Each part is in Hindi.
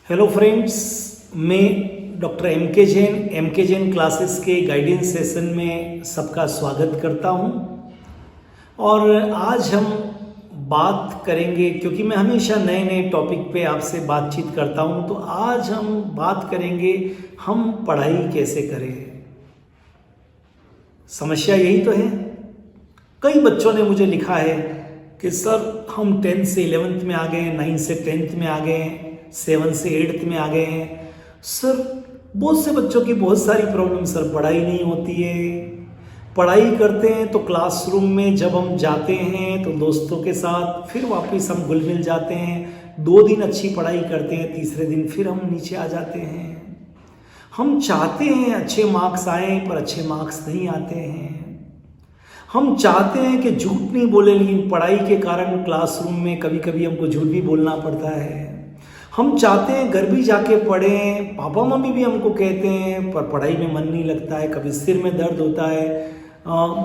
हेलो फ्रेंड्स, मैं डॉक्टर एम के जैन क्लासेस के गाइडेंस सेशन में सबका स्वागत करता हूं। और आज हम बात करेंगे, क्योंकि मैं हमेशा नए नए टॉपिक पे आपसे बातचीत करता हूं, तो आज हम बात करेंगे हम पढ़ाई कैसे करें। समस्या यही तो है। कई बच्चों ने मुझे लिखा है कि सर हम 10th से 11th में आ गए, 9th से 10th में आ गए, 7th से 8th में आ गए हैं। सर बहुत से बच्चों की बहुत सारी प्रॉब्लम, सर पढ़ाई नहीं होती है। पढ़ाई करते हैं तो क्लासरूम में जब हम जाते हैं तो दोस्तों के साथ फिर वापस हम घुल मिल जाते हैं। 2 दिन अच्छी पढ़ाई करते हैं, तीसरे दिन फिर हम नीचे आ जाते हैं। हम चाहते हैं अच्छे मार्क्स आए, पर अच्छे मार्क्स नहीं आते हैं। हम चाहते हैं कि झूठ नहीं बोले, लेकिन पढ़ाई के कारण क्लासरूम में कभी कभी हमको झूठ भी बोलना पड़ता है। हम चाहते हैं घर भी जाके पढ़ें, पापा मम्मी भी हमको कहते हैं, पर पढ़ाई में मन नहीं लगता है। कभी सिर में दर्द होता है।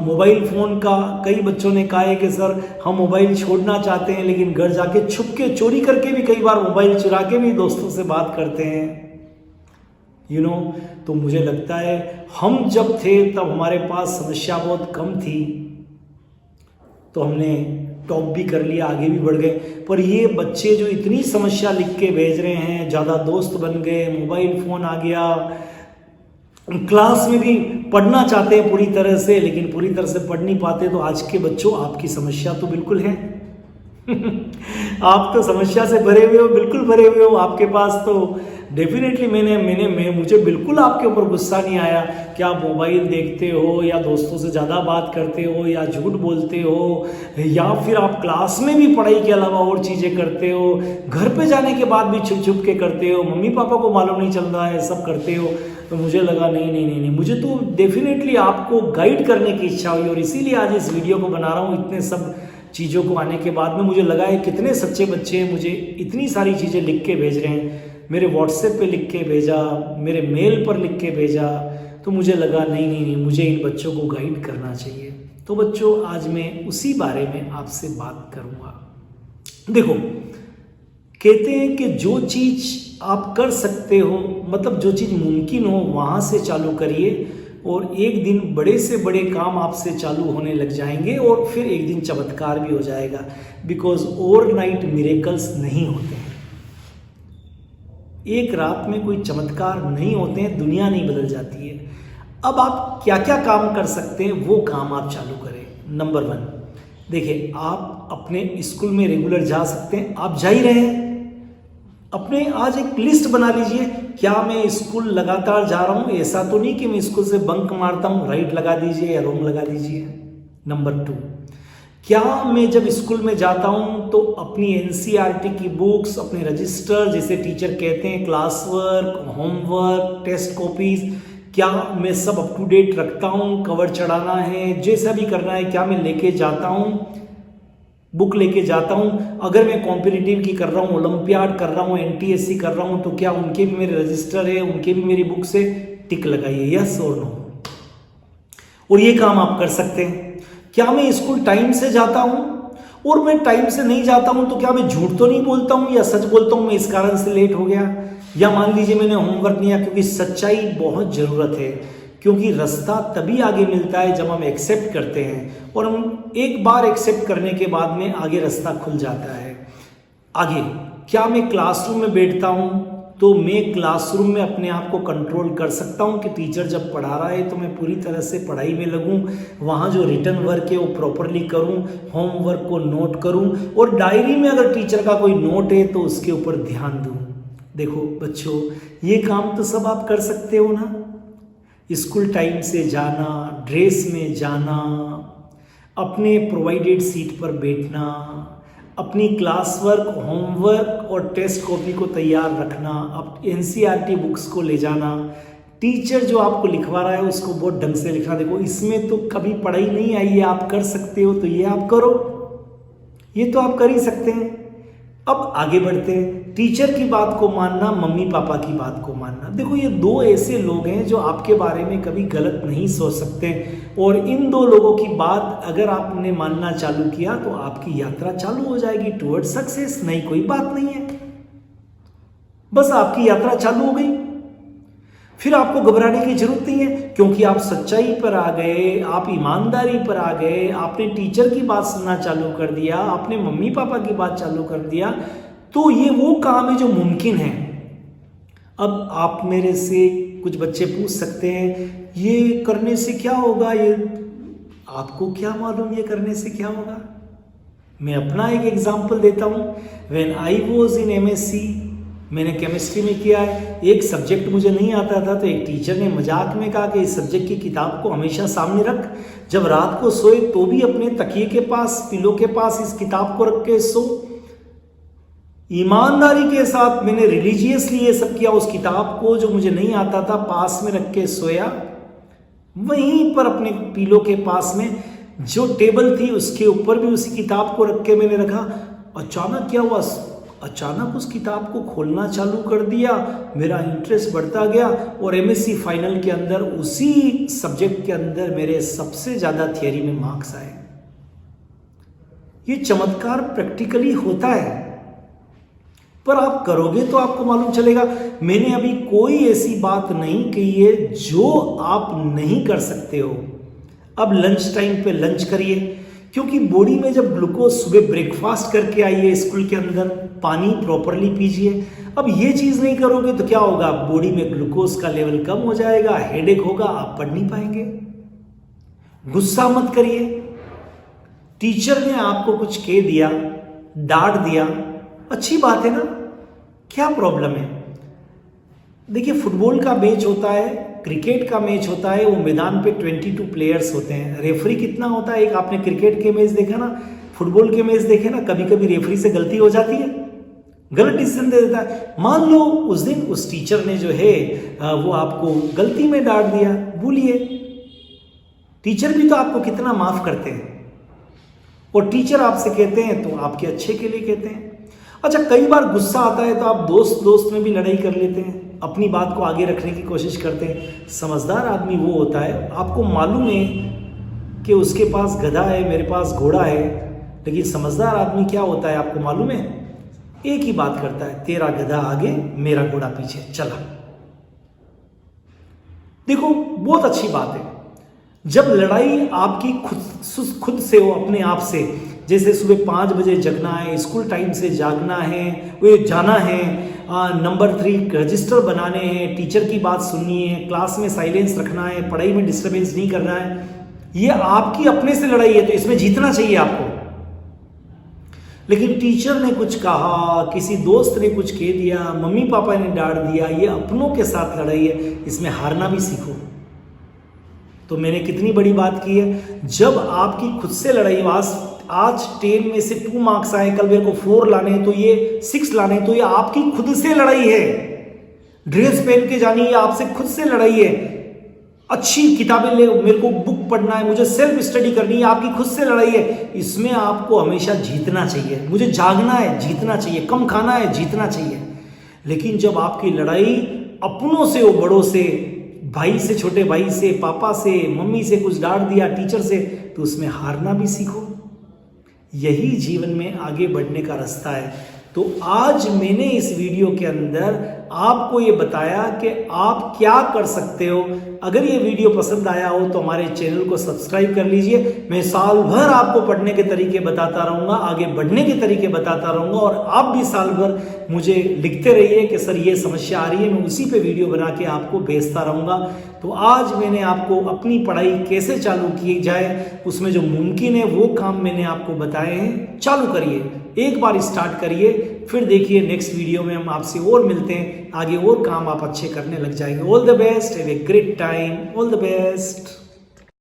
मोबाइल फ़ोन का कई बच्चों ने कहा है कि सर हम मोबाइल छोड़ना चाहते हैं, लेकिन घर जाके छुप के चोरी करके भी कई बार मोबाइल चुरा के भी दोस्तों से बात करते हैं। तो मुझे लगता है हम जब थे तब हमारे पास समस्या बहुत कम थी, तो हमने टॉप भी कर लिया, आगे भी बढ़ गए। पर ये बच्चे जो इतनी समस्या लिख के भेज रहे हैं, ज़्यादा दोस्त बन गए, मोबाइल फ़ोन आ गया, क्लास में भी पढ़ना चाहते हैं पूरी तरह से, लेकिन पूरी तरह से पढ़ नहीं पाते। तो आज के बच्चों, आपकी समस्या तो बिल्कुल है। आप तो समस्या से भरे हुए हो, बिल्कुल भरे हुए हो। आपके पास तो डेफिनेटली मुझे बिल्कुल आपके ऊपर गुस्सा नहीं आया कि आप मोबाइल देखते हो, या दोस्तों से ज़्यादा बात करते हो, या झूठ बोलते हो, या फिर आप क्लास में भी पढ़ाई के अलावा और चीज़ें करते हो, घर पे जाने के बाद भी छुप छुप के करते हो, मम्मी पापा को मालूम नहीं चल रहा है, सब करते हो। तो मुझे लगा नहीं, मुझे तो डेफिनेटली आपको गाइड करने की इच्छा हुई, और इसीलिए आज इस वीडियो को बना रहा हूँ। इतने सब चीज़ों को आने के बाद में मुझे लगा है कितने सच्चे बच्चे हैं, मुझे इतनी सारी चीज़ें लिख के भेज रहे हैं। मेरे व्हाट्सएप पे लिख के भेजा, मेरे मेल पर लिख के भेजा। तो मुझे लगा नहीं, मुझे इन बच्चों को गाइड करना चाहिए। तो बच्चों, आज मैं उसी बारे में आपसे बात करूँगा। देखो, कहते हैं कि जो चीज़ आप कर सकते हो, मतलब जो चीज़ मुमकिन हो, वहाँ से चालू करिए, और एक दिन बड़े से बड़े काम आपसे चालू होने लग जाएंगे, और फिर एक दिन चमत्कार भी हो जाएगा। बिकॉज ओवरनाइट मिरेकल्स नहीं होते हैं। एक रात में कोई चमत्कार नहीं होते हैं, दुनिया नहीं बदल जाती है। अब आप क्या क्या काम कर सकते हैं, वो काम आप चालू करें। नंबर 1, देखिए, आप अपने स्कूल में रेगुलर जा सकते हैं, आप जा ही रहे हैं। अपने आज एक लिस्ट बना लीजिए, क्या मैं स्कूल लगातार जा रहा हूँ, ऐसा तो नहीं कि मैं स्कूल से बंक मारता हूँ, राइट लगा दीजिए या रॉन्ग लगा दीजिए। नंबर 2, क्या मैं जब स्कूल में जाता हूँ तो अपनी एनसीईआरटी की बुक्स, अपने रजिस्टर, जैसे टीचर कहते हैं, class work, homework, test copies, क्या मैं सब अप टू डेट रखता हूँ, कवर चढ़ाना है, जैसा भी करना है, क्या मैं लेके जाता हूँ, बुक लेके जाता हूँ। अगर मैं कॉम्पिटिटिव की कर रहा हूँ, ओलंपियाड कर रहा हूँ, एनटीएससी कर रहा हूँ, तो क्या उनके भी मेरे रजिस्टर है, उनके भी मेरी बुक से टिक लगाइए, यस और नो। और ये काम आप कर सकते हैं। क्या मैं स्कूल टाइम से जाता हूँ, और मैं टाइम से नहीं जाता हूँ, तो क्या मैं झूठ तो नहीं बोलता हूँ या सच बोलता हूँ, मैं इस कारण से लेट हो गया, या मान लीजिए मैंने होमवर्क नहीं किया। क्योंकि सच्चाई बहुत ज़रूरत है, क्योंकि रास्ता तभी आगे मिलता है जब हम एक्सेप्ट करते हैं, और हम एक बार एक्सेप्ट करने के बाद में आगे रास्ता खुल जाता है। आगे, क्या मैं क्लासरूम में बैठता हूँ, तो मैं क्लासरूम में अपने आप को कंट्रोल कर सकता हूँ कि टीचर जब पढ़ा रहा है तो मैं पूरी तरह से पढ़ाई में लगूँ, वहाँ जो रिटन वर्क है वो प्रॉपरली करूँ, होमवर्क को नोट करूँ, और डायरी में अगर टीचर का कोई नोट है तो उसके ऊपर ध्यान दूँ। देखो बच्चों, ये काम तो सब आप कर सकते हो ना। स्कूल टाइम से जाना, ड्रेस में जाना, अपने प्रोवाइडेड सीट पर बैठना, अपनी क्लास वर्क, होमवर्क और टेस्ट कॉपी को तैयार रखना, अब एनसीईआरटी बुक्स को ले जाना, टीचर जो आपको लिखवा रहा है उसको बहुत ढंग से लिखना। देखो, इसमें तो कभी पढ़ाई नहीं आई है, आप कर सकते हो, तो ये आप करो, ये तो आप कर ही सकते हैं। अब आगे बढ़ते हैं। टीचर की बात को मानना, मम्मी पापा की बात को मानना। देखो, ये 2 ऐसे लोग हैं जो आपके बारे में कभी गलत नहीं सोच सकते, और इन 2 लोगों की बात अगर आपने मानना चालू किया तो आपकी यात्रा चालू हो जाएगी टुवर्ड सक्सेस। नहीं, कोई बात नहीं है। बस आपकी यात्रा चालू हो गई। फिर आपको घबराने की जरूरत नहीं है, क्योंकि आप सच्चाई पर आ गए, आप ईमानदारी पर आ गए, आपने टीचर की बात सुनना चालू कर दिया, आपने मम्मी पापा की बात चालू कर दिया, तो ये वो काम है जो मुमकिन है। अब आप मेरे से कुछ बच्चे पूछ सकते हैं ये करने से क्या होगा, ये आपको क्या मालूम ये करने से क्या होगा। मैं अपना एक एग्जाम्पल देता हूँ। When I was in MSc, मैंने केमिस्ट्री में किया है, एक सब्जेक्ट मुझे नहीं आता था, तो एक टीचर ने मजाक में कहा कि इस सब्जेक्ट की किताब को हमेशा सामने रख, जब रात को सोए तो भी अपने तकिए के पास, पिलो के पास इस किताब को रख के सो। ईमानदारी के साथ मैंने रिलीजियसली ये सब किया, उस किताब को जो मुझे नहीं आता था पास में रख के सोया। वहीं पर अपने पिलो के पास में जो टेबल थी उसके ऊपर भी उसी किताब को रख के मैंने रखा। अचानक क्या हुआ, अचानक उस किताब को खोलना चालू कर दिया, मेरा इंटरेस्ट बढ़ता गया और MSc फाइनल के अंदर उसी सब्जेक्ट के अंदर मेरे सबसे ज़्यादा थियरी में मार्क्स आए। ये चमत्कार प्रैक्टिकली होता है, पर आप करोगे तो आपको मालूम चलेगा। मैंने अभी कोई ऐसी बात नहीं कही है जो आप नहीं कर सकते हो। अब लंच टाइम पे लंच करिए, क्योंकि बॉडी में जब ग्लूकोज, सुबह ब्रेकफास्ट करके आइए स्कूल के अंदर, पानी प्रॉपरली पीजिए। अब ये चीज़ नहीं करोगे तो क्या होगा, बॉडी में ग्लूकोज का लेवल कम हो जाएगा, हेडेक होगा, आप पढ़ नहीं पाएंगे। गुस्सा मत करिए। टीचर ने आपको कुछ कह दिया, डांट दिया, अच्छी बात है ना, क्या प्रॉब्लम है। देखिए फुटबॉल का मैच होता है, क्रिकेट का मैच होता है, वो मैदान पे 22 प्लेयर्स होते हैं, रेफरी कितना होता है। एक आपने क्रिकेट के मैच देखा ना, फुटबॉल के मैच देखे ना, कभी कभी रेफरी से गलती हो जाती है, गलत डिसीजन दे देता है। मान लो उस दिन उस टीचर ने जो है वो आपको गलती में डांट दिया, भूलिए, टीचर भी तो आपको कितना माफ करते हैं, और टीचर आपसे कहते हैं तो आपके अच्छे के लिए कहते हैं। अच्छा, कई बार गुस्सा आता है तो आप दोस्त दोस्त में भी लड़ाई कर लेते हैं, अपनी बात को आगे रखने की कोशिश करते हैं। समझदार आदमी वो होता है, आपको मालूम है कि उसके पास गधा है, मेरे पास घोड़ा है, लेकिन समझदार आदमी क्या होता है आपको मालूम है, एक ही बात करता है, तेरा गधा आगे मेरा घोड़ा पीछे, चला। देखो बहुत अच्छी बात है जब लड़ाई आपकी खुद से हो, अपने आप से। जैसे सुबह 5 बजे जगना है, स्कूल टाइम से जागना है, वो जाना है, नंबर 3 रजिस्टर बनाने हैं, टीचर की बात सुननी है, क्लास में साइलेंस रखना है, पढ़ाई में डिस्टर्बेंस नहीं करना है, ये आपकी अपने से लड़ाई है, तो इसमें जीतना चाहिए आपको। लेकिन टीचर ने कुछ कहा, किसी दोस्त ने कुछ कह दिया, मम्मी पापा ने डांट दिया, ये अपनों के साथ लड़ाई है, इसमें हारना भी सीखो। तो मैंने कितनी बड़ी बात की है, जब आपकी खुद से लड़ाई, आज 10 में से 2 मार्क्स आए, कल मेरे को 4 लाने हैं, तो ये 6 लाने हैं, तो ये आपकी खुद से लड़ाई है। ड्रेस पहन के जानी, ये आपसे खुद से लड़ाई है। अच्छी किताबें ले, मेरे को बुक पढ़ना है, मुझे सेल्फ स्टडी करनी है, आपकी खुद से लड़ाई है। इसमें आपको हमेशा जीतना चाहिए, मुझे जागना है, जीतना चाहिए, कम खाना है, जीतना चाहिए। लेकिन जब आपकी लड़ाई अपनों से हो, बड़ों से, भाई से, छोटे भाई से, पापा से, मम्मी से कुछ डांट दिया, टीचर से, तो उसमें हारना भी सीखो। यही जीवन में आगे बढ़ने का रास्ता है। तो आज मैंने इस वीडियो के अंदर आपको ये बताया कि आप क्या कर सकते हो। अगर ये वीडियो पसंद आया हो तो हमारे चैनल को सब्सक्राइब कर लीजिए। मैं साल भर आपको पढ़ने के तरीके बताता रहूँगा, आगे बढ़ने के तरीके बताता रहूँगा, और आप भी साल भर मुझे लिखते रहिए कि सर ये समस्या आ रही है, मैं उसी पे वीडियो बना के आपको भेजता रहूँगा। तो आज मैंने आपको अपनी पढ़ाई कैसे चालू की जाए, उसमें जो मुमकिन है वो काम मैंने आपको बताए हैं। चालू करिए, एक बार स्टार्ट करिए, फिर देखिए नेक्स्ट वीडियो में हम आपसे और मिलते हैं, आगे और काम आप अच्छे करने लग जाएंगे। All the best, have a great time, all the best.